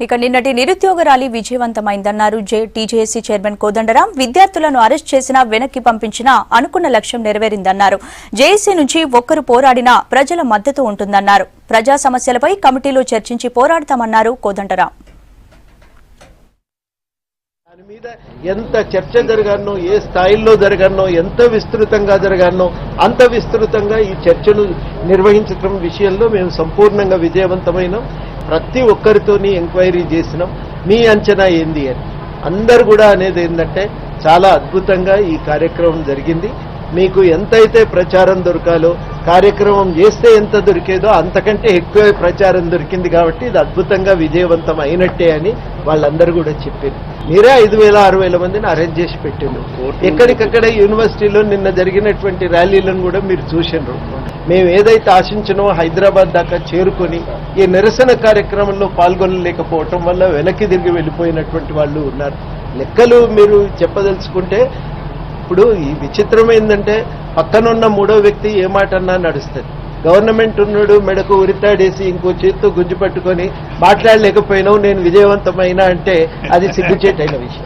ఇక నిన్నటి నిరుద్యోగ ర్యాలీ విజయవంతమైందన్నారు టీజేఏసీ చైర్మన్ కోదండరాం. విద్యార్థులను అరెస్ట్ చేసినా వెనక్కి పంపించినా అనుకున్న లక్ష్యం నెరవేరిందన్నారు. జేఏసీ నుంచి ఒక్కరు పోరాడినా ప్రజల మద్దతు ఉంటుందన్నారు. ప్రజా సమస్యలపై కమిటీలో చర్చించి పోరాడతామన్నారు కోదండరాం. దాని మీద ఎంత చర్చ జరగానో, ఏ స్థాయిలో జరగానో, ఎంత విస్తృతంగా జరగానో అంత విస్తృతంగా ఈ చర్చను నిర్వహించడం విషయంలో మేము సంపూర్ణంగా విజయవంతమైనాం. ప్రతి ఒక్కరితోని ఎంక్వైరీ చేసినాం. మీ అంచనా ఏంది అని అందరు కూడా అనేది ఏంటంటే చాలా అద్భుతంగా ఈ కార్యక్రమం జరిగింది. మీకు ఎంతైతే ప్రచారం దొరకాలో, కార్యక్రమం చేస్తే ఎంత దొరికేదో అంతకంటే ఎక్కువ ప్రచారం దొరికింది. కాబట్టి ఇది అద్భుతంగా విజయవంతం అయినట్టే అని వాళ్ళందరూ కూడా చెప్పారు. మీరే 5,000-6,000 మందిని అరేంజ్ చేసి పెట్టిండ్రు. ఎక్కడికక్కడ యూనివర్సిటీలో నిన్న జరిగినటువంటి ర్యాలీలను కూడా మీరు చూసిండ్రు. మేము ఏదైతే ఆశించినో హైదరాబాద్ దాకా చేరుకొని ఈ నిరసన కార్యక్రమంలో పాల్గొనలేకపోవటం వల్ల వెనక్కి తిరిగి వెళ్ళిపోయినటువంటి వాళ్ళు ఉన్నారు. లెక్కలు మీరు చెప్పదలుచుకుంటే ఇప్పుడు ఈ విచిత్రం ఏంటంటే పక్కనున్న మూడో వ్యక్తి ఏ మాట అన్నా నడుస్తుంది. గవర్నమెంట్ ఉన్నాడు, మెడకు ఉరితాడేసి ఇంకో చేత్తో గుంజు పట్టుకొని మాట్లాడలేకపోయినావు, నేను విజయవంతమైనా అంటే అది సిగ్గుచేటైన విషయం.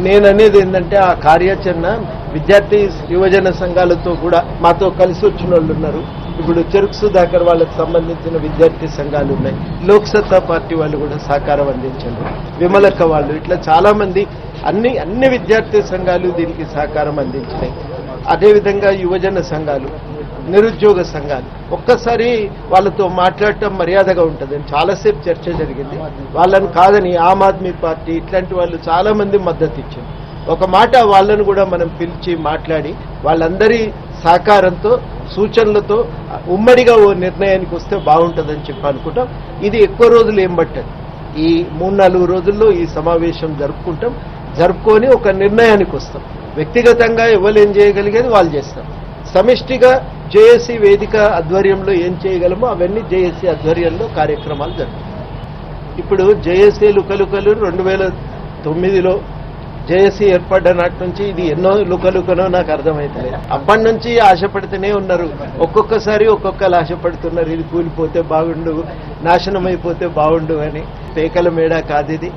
నేననేది ఏంటంటే ఆ కార్యాచరణ విద్యార్థి యువజన సంఘాలతో కూడా మాతో కలిసి వచ్చిన వాళ్ళు ఉన్నారు. ఇప్పుడు చెరుకు సుధాకర్ వాళ్ళకి సంబంధించిన విద్యార్థి సంఘాలు ఉన్నాయి. లోక్సత్తా పార్టీ వాళ్ళు కూడా సహకారం అందించారు. విమలక్క వాళ్ళు, ఇట్లా చాలా మంది అన్ని విద్యార్థి సంఘాలు దీనికి సహకారం అందించినాయి. అదేవిధంగా యువజన సంఘాలు, నిరుద్యోగ సంఘాలు ఒక్కసారి వాళ్ళతో మాట్లాడటం మర్యాదగా ఉంటుంది. చాలాసేపు చర్చ జరిగింది. వాళ్ళని కాదని ఆమ్ ఆద్మీ పార్టీ ఇట్లాంటి వాళ్ళు చాలా మంది మద్దతు ఇచ్చారు. ఒక మాట వాళ్ళను కూడా మనం పిలిచి మాట్లాడి వాళ్ళందరి సహకారంతో సూచనలతో ఉమ్మడిగా ఓ నిర్ణయానికి వస్తే బాగుంటుందని చెప్పి అనుకుంటాం. ఇది ఎక్కువ రోజులు ఏం పట్టదు. ఈ 3-4 రోజుల్లో ఈ సమావేశం జరుపుకొని ఒక నిర్ణయానికి వస్తాం. వ్యక్తిగతంగా ఎవరు ఏం చేయగలిగేది వాళ్ళు చేస్తాం. సమిష్టిగా జేఏసీ వేదిక ఆధ్వర్యంలో ఏం చేయగలమో అవన్నీ జేఏసీ ఆధ్వర్యంలో కార్యక్రమాలు జరుగుతాయి. ఇప్పుడు జేఏసీ లుకలుకలు 2009లో జేఏసీ ఏర్పడ్డ నాటి నుంచి ఇది ఎన్నో లుకలుకనో నాకు అర్థమవుతలేదు. అప్పటి నుంచి ఆశపడుతూనే ఉన్నారు. ఒక్కొక్కసారి ఒక్కొక్కరు ఆశపడుతున్నారు, ఇది కూలిపోతే బాగుండు, నాశనం అయిపోతే బాగుండు అని. పేకల మేడ కాదు ఇది.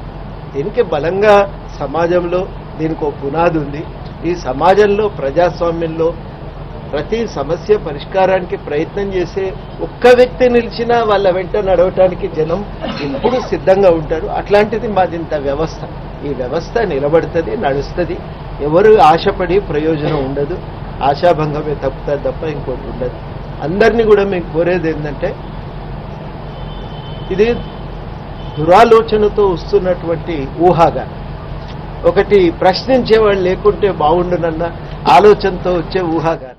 దీనికి బలంగా సమాజంలో దీనికి ఒక పునాది ఉంది. ఈ సమాజంలో ప్రజాస్వామ్యంలో ప్రతి సమస్య పరిష్కారానికి ప్రయత్నం చేసే ఒక్క వ్యక్తి నిలిచినా వాళ్ళ వెంట నడవటానికి జనం ఎప్పుడు సిద్ధంగా ఉంటారు. అట్లాంటిది మాదింత వ్యవస్థ. ఈ వ్యవస్థ నిలబడుతుంది, నడుస్తుంది. ఎవరు ఆశపడి ప్రయోజనం ఉండదు. ఆశాభంగమే తప్పుతుంది తప్ప ఇంకోటి ఉండదు. అందరినీ కూడా మేము కోరేది ఏంటంటే ఇది దురాలోచనతో వస్తున్నటువంటి ఊహాగా, ఒకటి ప్రశ్నించేవాళ్ళు లేకుంటే బాగుండునన్న ఆలోచనతో వచ్చే ఊహాగా.